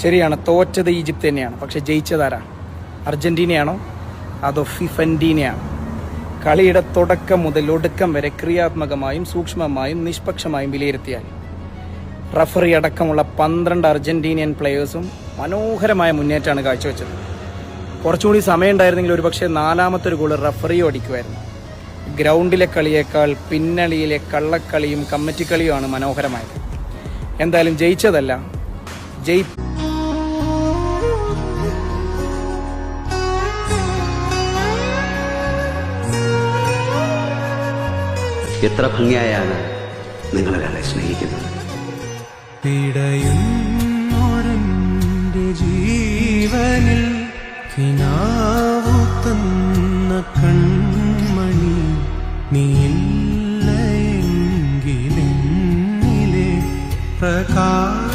ശരിയാണ്, തോറ്റത് ഈജിപ്ത് തന്നെയാണ്. പക്ഷെ ജയിച്ചതാരാ? അർജന്റീനയാണോ അതോ ഫിഫന്റീനയാണോ? കളിയുടെ തുടക്കം മുതൽ ഒടുക്കം വരെ ക്രിയാത്മകമായും സൂക്ഷ്മമായും നിഷ്പക്ഷമായും വിലയിരുത്തിയാൽ റഫറി അടക്കമുള്ള 12 അർജന്റീനിയൻ പ്ലെയേഴ്സും മനോഹരമായ മുന്നേറ്റമാണ് കാഴ്ചവെച്ചത്. കുറച്ചുകൂടി സമയം ഉണ്ടായിരുന്നെങ്കിൽ ഒരുപക്ഷെ 4ാമത്തെ ഒരു ഗോൾ റഫറിയും അടിക്കുമായിരുന്നു. ഗ്രൗണ്ടിലെ കളിയേക്കാൾ പിന്നണിയിലെ കള്ളക്കളിയും കമ്മിറ്റിക്കളിയുമാണ് മനോഹരമായത്. എന്തായാലും ജയിച്ചതല്ല, എത്ര ഭംഗിയായാണ് നിങ്ങളൊരാളെ സ്നേഹിക്കുന്നത്. പിടയുന്നൊരെന്റെ ജീവനിൽ കിനാവു തന്ന കൺമണി നീയില്ല എങ്കിലെന്നിലെ പ്രകാശ